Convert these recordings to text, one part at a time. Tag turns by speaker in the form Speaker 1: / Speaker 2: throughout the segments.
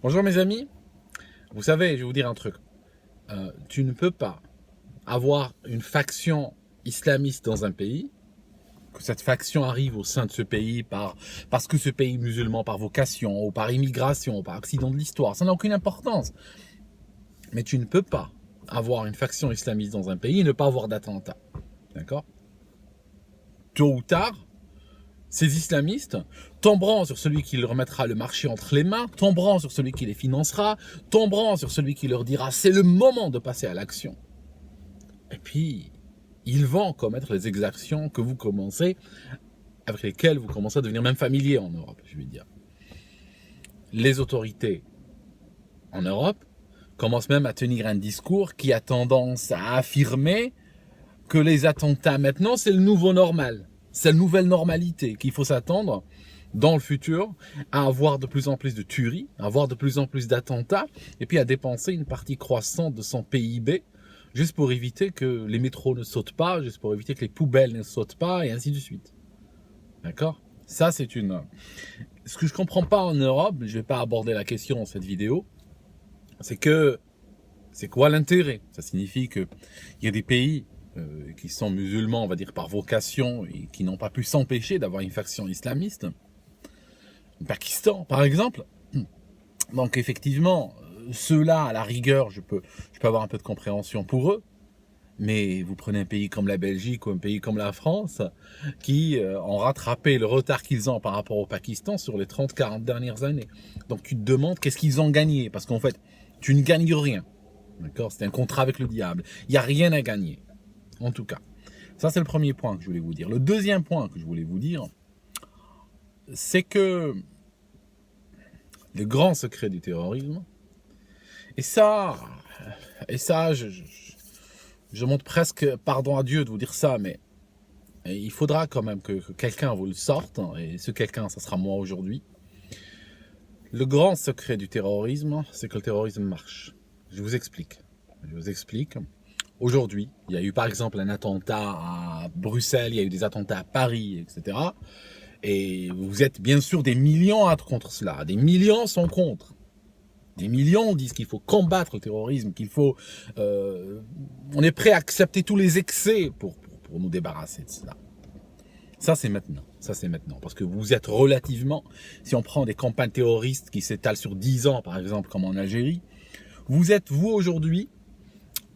Speaker 1: Bonjour mes amis, vous savez, je vais vous dire un truc. Tu ne peux pas avoir une faction islamiste dans un pays, que cette faction arrive au sein de ce pays parce que ce pays est musulman par vocation, ou par immigration, ou par accident de l'histoire, ça n'a aucune importance. Mais tu ne peux pas avoir une faction islamiste dans un pays et ne pas avoir d'attentat. D'accord? Tôt ou tard, ces islamistes tomberont sur celui qui leur mettra le marché entre les mains, tomberont sur celui qui les financera, tomberont sur celui qui leur dira c'est le moment de passer à l'action. Et puis, ils vont commettre les exactions que vous commencez, avec lesquelles vous commencez à devenir même familier en Europe, je vais dire. Les autorités en Europe commencent même à tenir un discours qui a tendance à affirmer que les attentats maintenant, c'est le nouveau normal. C'est la nouvelle normalité qu'il faut s'attendre dans le futur à avoir de plus en plus de tueries, à avoir de plus en plus d'attentats, et puis à dépenser une partie croissante de son PIB, juste pour éviter que les métros ne sautent pas, juste pour éviter que les poubelles ne sautent pas, et ainsi de suite. D'accord? Ça, c'est une... Ce que je ne comprends pas en Europe, je ne vais pas aborder la question dans cette vidéo, c'est que... C'est quoi l'intérêt? Ça signifie qu'il y a des pays qui sont musulmans, on va dire par vocation, et qui n'ont pas pu s'empêcher d'avoir une faction islamiste. Le Pakistan, par exemple. Donc effectivement, ceux-là, à la rigueur, je peux avoir un peu de compréhension pour eux. Mais vous prenez un pays comme la Belgique ou un pays comme la France, qui ont rattrapé le retard qu'ils ont par rapport au Pakistan sur les 30-40 dernières années. Donc tu te demandes qu'est-ce qu'ils ont gagné, parce qu'en fait, tu ne gagnes rien. D'accord? C'est un contrat avec le diable. Il n'y a rien à gagner. En tout cas. Ça, c'est le premier point que je voulais vous dire. Le deuxième point que je voulais vous dire, c'est que le grand secret du terrorisme, et ça je montre presque pardon à Dieu de vous dire ça, mais il faudra quand même que quelqu'un vous le sorte, et ce quelqu'un, ça sera moi aujourd'hui. Le grand secret du terrorisme, c'est que le terrorisme marche. Je vous explique. Aujourd'hui, il y a eu par exemple un attentat à Bruxelles, il y a eu des attentats à Paris, etc. Et vous êtes bien sûr des millions à être contre cela. Des millions sont contre. Des millions disent qu'il faut combattre le terrorisme, qu'il faut... on est prêt à accepter tous les excès pour nous débarrasser de cela. Ça, c'est maintenant. Parce que vous êtes relativement... Si on prend des campagnes terroristes qui s'étalent sur 10 ans, par exemple, comme en Algérie, vous êtes, vous, aujourd'hui,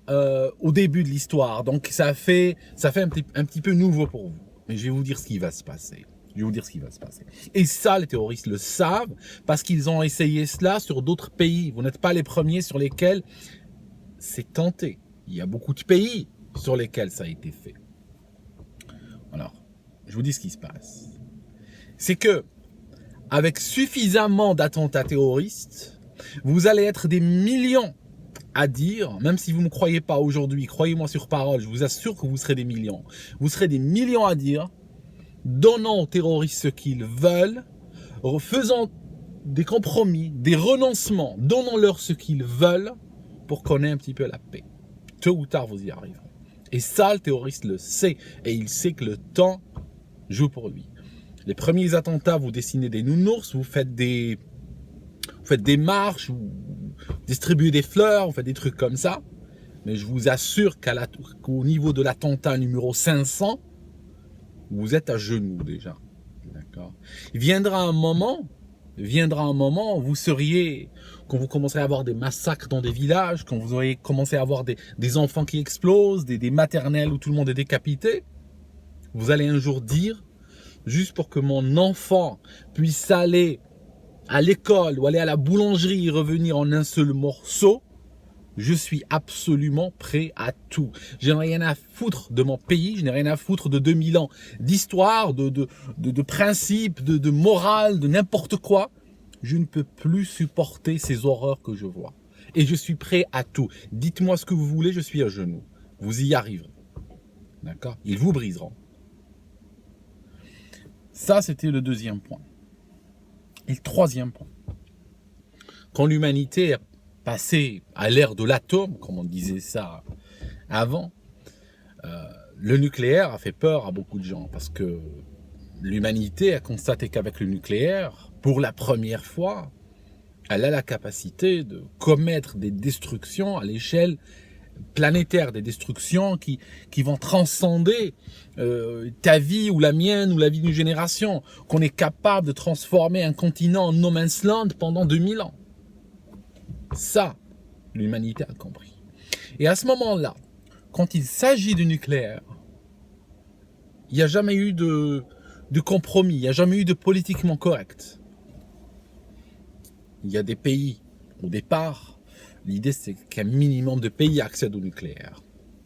Speaker 1: au début de l'histoire. Donc, ça fait un petit peu nouveau pour vous. Mais je vais vous dire ce qui va se passer. Et ça, les terroristes le savent parce qu'ils ont essayé cela sur d'autres pays. Vous n'êtes pas les premiers sur lesquels c'est tenté. Il y a beaucoup de pays sur lesquels ça a été fait. Alors, je vous dis ce qui se passe. C'est que, avec suffisamment d'attentats terroristes, vous allez être des millions à dire, même si vous ne me croyez pas aujourd'hui, croyez-moi sur parole, je vous assure que vous serez des millions. Vous serez des millions à dire, donnons aux terroristes ce qu'ils veulent, faisons des compromis, des renoncements, donnons-leur ce qu'ils veulent pour qu'on ait un petit peu la paix. Tôt ou tard, vous y arriverez. Et ça, le terroriste le sait, et il sait que le temps joue pour lui. Les premiers attentats, vous dessinez des nounours, vous faites des marches, vous distribuez des fleurs, vous faites des trucs comme ça. Mais je vous assure qu'au niveau de l'attentat numéro 500, vous êtes à genoux déjà. D'accord. Il viendra un moment où vous seriez, quand vous commencerez à avoir des massacres dans des villages, quand vous aurez commencé à avoir des enfants qui explosent, des maternelles où tout le monde est décapité, vous allez un jour dire, juste pour que mon enfant puisse aller à l'école ou aller à la boulangerie et revenir en un seul morceau, je suis absolument prêt à tout. Je n'ai rien à foutre de mon pays, je n'ai rien à foutre de 2000 ans d'histoire, de principes, de morale, de n'importe quoi. Je ne peux plus supporter ces horreurs que je vois. Et je suis prêt à tout. Dites-moi ce que vous voulez, je suis à genoux. Vous y arriverez. D'accord? Ils vous briseront. Ça, c'était le deuxième point. Et le troisième point. Quand l'humanité est passée à l'ère de l'atome, comme on disait ça avant, le nucléaire a fait peur à beaucoup de gens parce que l'humanité a constaté qu'avec le nucléaire, pour la première fois, elle a la capacité de commettre des destructions à l'échelle planétaire, des destructions qui vont transcender ta vie ou la mienne ou la vie d'une génération, qu'on est capable de transformer un continent en no man's land pendant 2000 ans. Ça, l'humanité a compris. Et à ce moment-là, quand il s'agit du nucléaire, il n'y a jamais eu de compromis, il n'y a jamais eu de politiquement correct. Il y a des pays, au départ, l'idée c'est qu'un minimum de pays accèdent au nucléaire.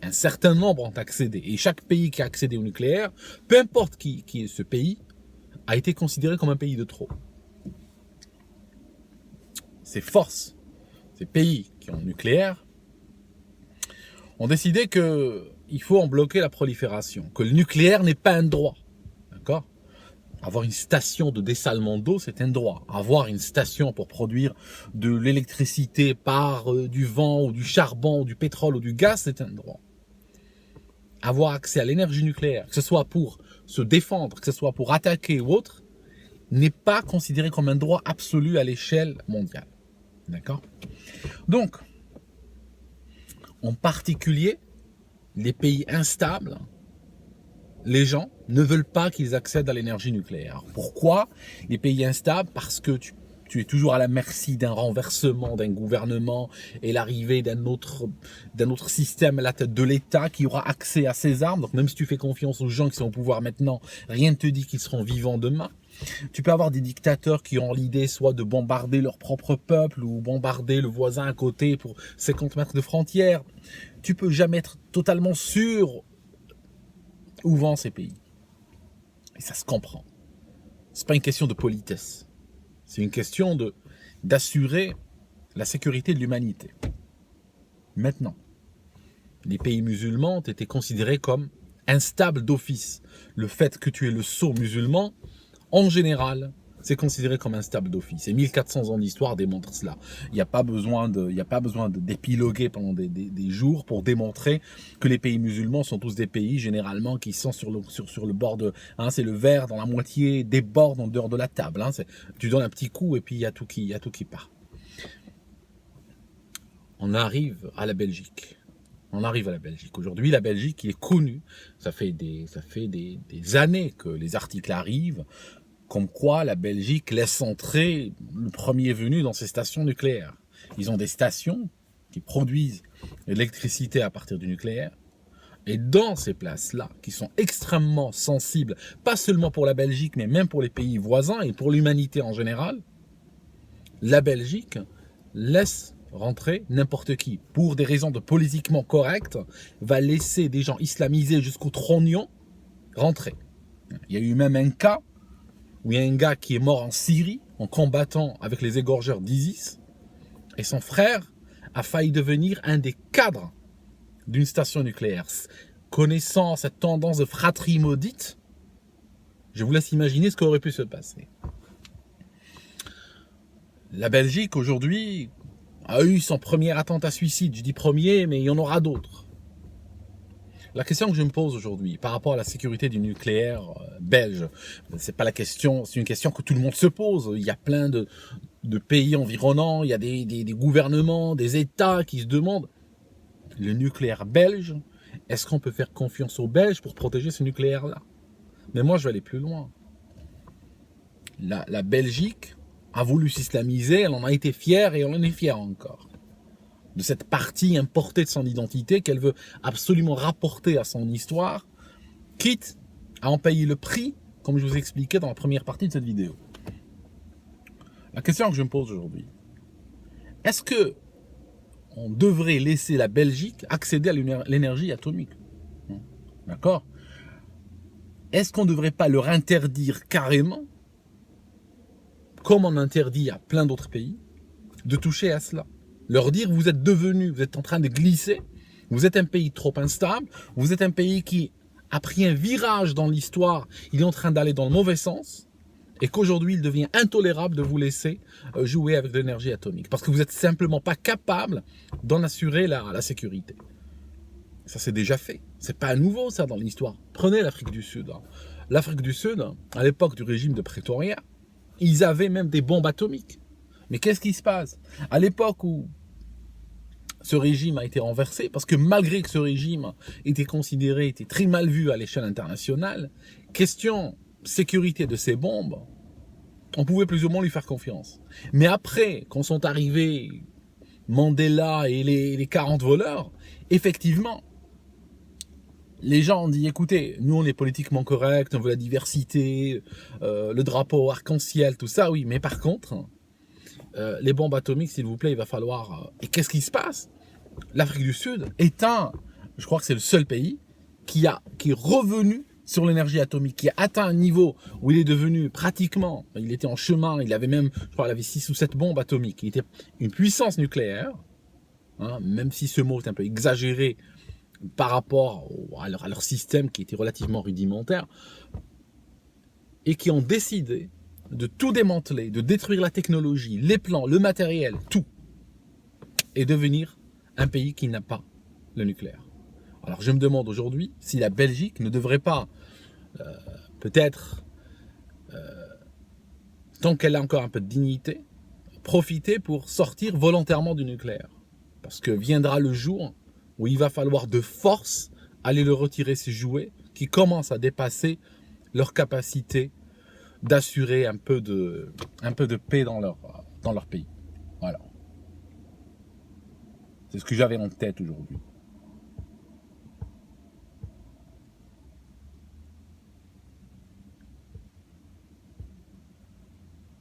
Speaker 1: Un certain nombre ont accédé. Et chaque pays qui a accédé au nucléaire, peu importe qui est ce pays, a été considéré comme un pays de trop. Ces forces, ces pays qui ont le nucléaire, ont décidé qu'il faut en bloquer la prolifération, que le nucléaire n'est pas un droit. D'accord ? Avoir une station de dessalement d'eau, c'est un droit. Avoir une station pour produire de l'électricité par du vent ou du charbon ou du pétrole ou du gaz, c'est un droit. Avoir accès à l'énergie nucléaire, que ce soit pour se défendre, que ce soit pour attaquer ou autre, n'est pas considéré comme un droit absolu à l'échelle mondiale. D'accord ? Donc, en particulier, les pays instables, les gens ne veulent pas qu'ils accèdent à l'énergie nucléaire. Pourquoi ? Les pays instables, parce que tu es toujours à la merci d'un renversement d'un gouvernement et l'arrivée d'un autre système à la tête de l'État qui aura accès à ces armes. Donc même si tu fais confiance aux gens qui sont au pouvoir maintenant, rien ne te dit qu'ils seront vivants demain. Tu peux avoir des dictateurs qui ont l'idée soit de bombarder leur propre peuple ou bombarder le voisin à côté pour 50 mètres de frontière. Tu peux jamais être totalement sûr où vont ces pays. Et ça se comprend. C'est pas une question de politesse. C'est une question d'assurer la sécurité de l'humanité. Maintenant, les pays musulmans ont été considérés comme instables d'office. Le fait que tu es le sceau musulman, en général, c'est considéré comme instable d'office. Et 1400 ans d'histoire démontrent cela. Il n'y a pas besoin d'épiloguer pendant des jours pour démontrer que les pays musulmans sont tous des pays, généralement, qui sont sur le bord de... Hein, c'est le verre dans la moitié déborde en dehors de la table. Hein, tu donnes un petit coup et puis il y a tout qui part. On arrive à la Belgique. Aujourd'hui, la Belgique, il est connu. Ça fait des années que les articles arrivent, comme quoi la Belgique laisse entrer le premier venu dans ses stations nucléaires. Ils ont des stations qui produisent l'électricité à partir du nucléaire. Et dans ces places-là, qui sont extrêmement sensibles, pas seulement pour la Belgique, mais même pour les pays voisins et pour l'humanité en général, la Belgique laisse rentrer n'importe qui. Pour des raisons de politiquement correct, va laisser des gens islamisés jusqu'au trognon rentrer. Il y a eu même un cas où il y a un gars qui est mort en Syrie en combattant avec les égorgeurs d'ISIS et son frère a failli devenir un des cadres d'une station nucléaire. Connaissant cette tendance de fratrie maudite, je vous laisse imaginer ce qui aurait pu se passer. La Belgique aujourd'hui a eu son premier attentat suicide. Je dis premier, mais il y en aura d'autres. La question que je me pose aujourd'hui par rapport à la sécurité du nucléaire belge, c'est pas la question, c'est une question que tout le monde se pose. Il y a plein de pays environnants, il y a des gouvernements, des États qui se demandent, le nucléaire belge, est-ce qu'on peut faire confiance aux Belges pour protéger ce nucléaire-là? Mais moi, je vais aller plus loin. La Belgique a voulu s'islamiser, elle en a été fière et elle en est fière encore. De cette partie importée de son identité qu'elle veut absolument rapporter à son histoire, quitte à en payer le prix, comme je vous expliquais dans la première partie de cette vidéo. La question que je me pose aujourd'hui, est-ce que on devrait laisser la Belgique accéder à l'énergie atomique? D'accord? Est-ce qu'on ne devrait pas leur interdire carrément, comme on interdit à plein d'autres pays, de toucher à cela? Leur dire, vous êtes en train de glisser, vous êtes un pays trop instable, vous êtes un pays qui a pris un virage dans l'histoire, il est en train d'aller dans le mauvais sens, et qu'aujourd'hui il devient intolérable de vous laisser jouer avec de l'énergie atomique, parce que vous n'êtes simplement pas capable d'en assurer la sécurité. Ça c'est déjà fait, c'est pas nouveau ça dans l'histoire. Prenez l'Afrique du Sud. L'Afrique du Sud, à l'époque du régime de Pretoria, ils avaient même des bombes atomiques. Mais qu'est-ce qui se passe? À l'époque où ce régime a été renversé, parce que malgré que ce régime était très mal vu à l'échelle internationale, question sécurité de ces bombes, on pouvait plus ou moins lui faire confiance. Mais après, quand sont arrivés Mandela et les 40 voleurs, effectivement, les gens ont dit, écoutez, nous on est politiquement corrects, on veut la diversité, le drapeau arc-en-ciel, tout ça, oui, mais par contre, les bombes atomiques, s'il vous plaît, il va falloir... Et qu'est-ce qui se passe? L'Afrique du Sud est je crois que c'est le seul pays qui est revenu sur l'énergie atomique, qui a atteint un niveau où il est devenu pratiquement, il était en chemin, il avait même, je crois, il avait 6 ou 7 bombes atomiques, il était une puissance nucléaire, hein, même si ce mot est un peu exagéré par rapport à leur système qui était relativement rudimentaire, et qui ont décidé de tout démanteler, de détruire la technologie, les plans, le matériel, tout, et devenir un pays qui n'a pas le nucléaire. Alors je me demande aujourd'hui si la Belgique ne devrait pas, peut-être, tant qu'elle a encore un peu de dignité, profiter pour sortir volontairement du nucléaire. Parce que viendra le jour où il va falloir de force aller le retirer ses jouets qui commencent à dépasser leur capacité d'assurer un peu de paix dans leur pays. Voilà. C'est ce que j'avais en tête aujourd'hui.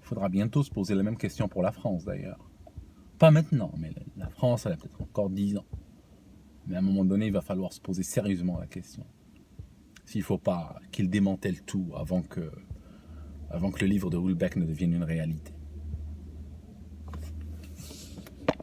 Speaker 1: Il faudra bientôt se poser la même question pour la France d'ailleurs. Pas maintenant, mais la France, elle a peut-être encore 10 ans. Mais à un moment donné, il va falloir se poser sérieusement la question. S'il ne faut pas qu'ils démantèlent tout avant que le livre de Houellebecq ne devienne une réalité.